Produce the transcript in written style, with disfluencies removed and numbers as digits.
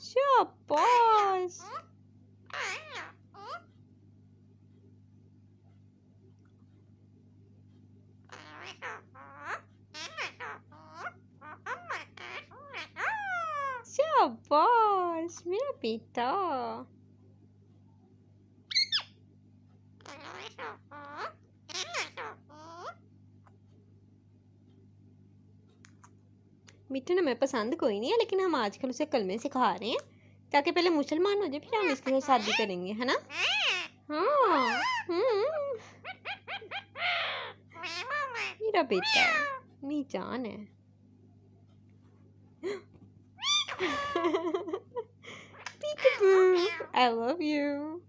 शाबाश। शाबाश मेरा बेटा। मिट्टू ने मैं पसंद कोई नहीं है, लेकिन हम आजकल उसे कलमे सिखा रहे हैं ताकि पहले मुसलमान हो जाए, फिर हम इसके साथ शादी करेंगे, है ना? हाँ। मेरा बेटा मेरी जान है। Peekaboo, I love you.